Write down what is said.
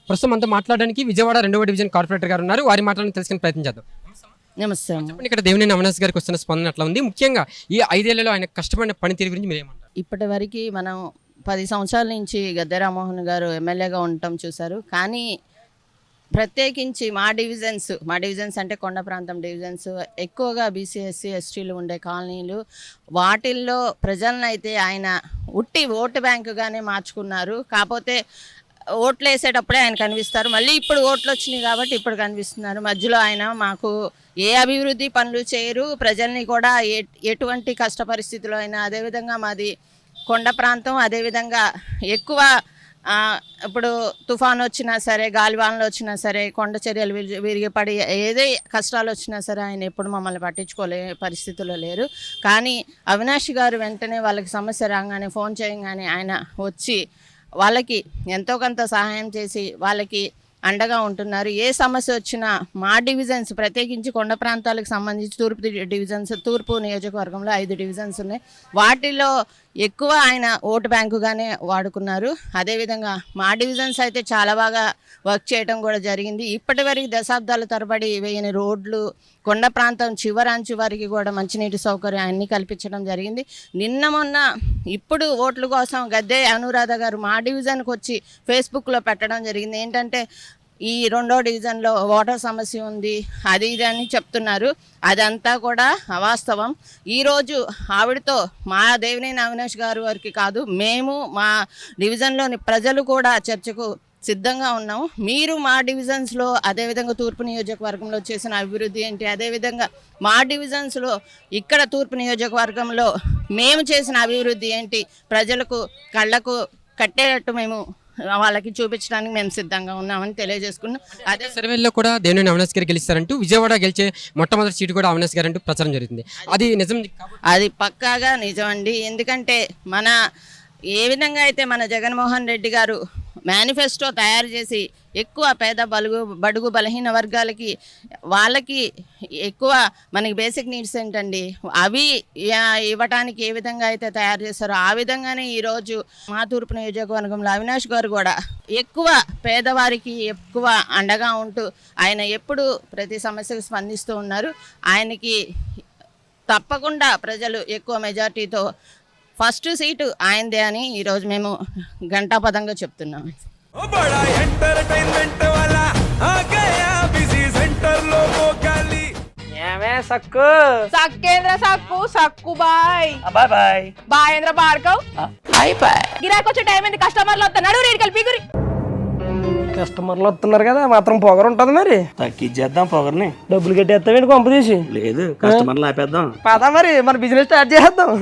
ప్రస్తుతం అంతా మాట్లాడడానికి విజయవాడ 2వ డివిజన్ కార్పొరేటర్ గారు ఉన్నారు. వారి మాటలను తెలుసుకునే ప్రయత్నం చేద్దాం. నమస్తే. చెప్పండి, ఇక్కడ దేవినేని అవినాష్ గారికి వస్తున్న స్పందన ఎట్లా ఉంది? ముఖ్యంగా ఈ 5 ఏళ్లలో ఆయన కష్టపడిన పనితీరు గురించి మీరు ఏమంటారు? ఇప్పటి వరకు మనం 10 సంవత్సరాల నుంచి గద్దె రామ్మోహన్ గారు ఎమ్మెల్యేగా ఉండటం చూశారు. కానీ ప్రత్యేకించి మా డివిజన్స్ అంటే కొండ ప్రాంతం డివిజన్స్ ఎక్కువగా బీసీ ఎస్సీ ఎస్టీలు ఉండే కాలనీలు, వాటిల్లో ప్రజలను అయితే ఆయన ఉట్టి ఓటు బ్యాంకుగానే మార్చుకున్నారు. కాకపోతే ఓట్లు వేసేటప్పుడే ఆయన కనిపిస్తారు. మళ్ళీ ఇప్పుడు ఓట్లు వచ్చినాయి కాబట్టి ఇప్పుడు కనిపిస్తున్నారు. మధ్యలో ఆయన మాకు ఏ అభివృద్ధి పనులు చేయరు. ప్రజల్ని కూడా ఎటువంటి కష్ట పరిస్థితుల్లో అయినా, అదేవిధంగా మాది కొండ ప్రాంతం, అదేవిధంగా ఎక్కువ ఇప్పుడు తుఫాను వచ్చినా సరే, గాలివానలు వచ్చినా సరే, కొండ చర్యలు విరిగిపడి ఏదే కష్టాలు వచ్చినా సరే ఆయన ఎప్పుడు మమ్మల్ని పట్టించుకోలే పరిస్థితుల్లో లేరు. కానీ అవినాష్ గారు వెంటనే వాళ్ళకి సమస్య రాగానే ఫోన్ చేయగానే ఆయన వచ్చి వాళ్ళకి ఎంతో కొంత సహాయం చేసి వాళ్ళకి అండగా ఉంటున్నారు. ఏ సమస్య వచ్చినా మా డివిజన్స్ ప్రత్యేకించి కొండ ప్రాంతాలకు సంబంధించి తూర్పు నియోజకవర్గంలో 5 డివిజన్స్ ఉన్నాయి. వాటిలో ఎక్కువ ఆయన ఓటు బ్యాంకుగానే వాడుకున్నారు. అదేవిధంగా మా డివిజన్స్ అయితే చాలా బాగా వర్క్ చేయడం కూడా జరిగింది. ఇప్పటి వరకు దశాబ్దాల తరబడి వేయని రోడ్లు, కొండ ప్రాంతం చివరికి కూడా మంచినీటి సౌకర్యం అన్నీ కల్పించడం జరిగింది. నిన్న మొన్న ఇప్పుడు ఓట్ల కోసం గద్దె అనురాధ గారు మా డివిజన్కి వచ్చి ఫేస్బుక్లో పెట్టడం జరిగింది. ఏంటంటే ఈ 2వ డివిజన్లో వాటర్ సమస్య ఉంది, అది ఇది అని చెప్తున్నారు. అదంతా కూడా అవాస్తవం. ఈరోజు ఆవిడతో మా దేవినేని అవినాష్ గారు వారికి కాదు, మేము మా డివిజన్లోని ప్రజలు కూడా చర్చకు సిద్ధంగా ఉన్నాం. మీరు మా డివిజన్స్లో అదేవిధంగా తూర్పు నియోజకవర్గంలో చేసిన అభివృద్ధి ఏంటి, అదేవిధంగా మా డివిజన్స్లో ఇక్కడ తూర్పు నియోజకవర్గంలో మేము చేసిన అభివృద్ధి ఏంటి, ప్రజలకు కళ్ళకు కట్టేటట్టు మేము వాళ్ళకి చూపించడానికి మేము సిద్ధంగా ఉన్నామని తెలియజేసుకున్నాం. అదే సర్వేలో కూడా దేవినేని అవినాష్ గారు గెలుస్తారంటూ, విజయవాడ గెలిచే మొట్టమొదటి సీటు కూడా అవినాష్ గారు అంటూ ప్రచారం జరుగుతుంది. అది నిజం? అది పక్కాగా నిజం అండి. ఎందుకంటే ఏ విధంగా అయితే మన జగన్మోహన్ రెడ్డి గారు మేనిఫెస్టో తయారు చేసి ఎక్కువ పేద బడుగు బలహీన వర్గాలకి వాళ్ళకి ఎక్కువ మనకి బేసిక్ నీడ్స్ ఏంటండి అవి ఇవ్వటానికి ఏ విధంగా అయితే తయారు చేస్తారో ఆ విధంగానే ఈరోజు మా తూర్పు నియోజకవర్గంలో అవినాష్ గారు కూడా ఎక్కువ పేదవారికి ఎక్కువ అండగా ఉంటూ ఆయన ఎప్పుడు ప్రతి సమస్యకు స్పందిస్తూ ఉన్నారు. ఆయనకి తప్పకుండా ప్రజలు ఎక్కువ మెజార్టీతో ఫస్ట్ సీటు ఆయనదే అని ఈరోజు మేము ఘంటాపదంగా చెప్తున్నాం. సక్కు బాయ్ బాయేంద్ర భార్గవ్ గిరాకి వచ్చే టైం ఏంటి? కస్టమర్లు వస్తున్నాడు, రేడికల్ పీగురి కస్టమర్లు వస్తున్నారు కదా, మాత్రం పొగరు ఉంటది. మరి తగ్గించేద్దాం పొగర్ని. డబ్బులు కట్టేస్తామేంటి కొంప తీసి? లేదు, కస్టమర్లు ఆపేద్దాం. పదా మరి మన బిజినెస్ స్టార్ట్ చేద్దాం.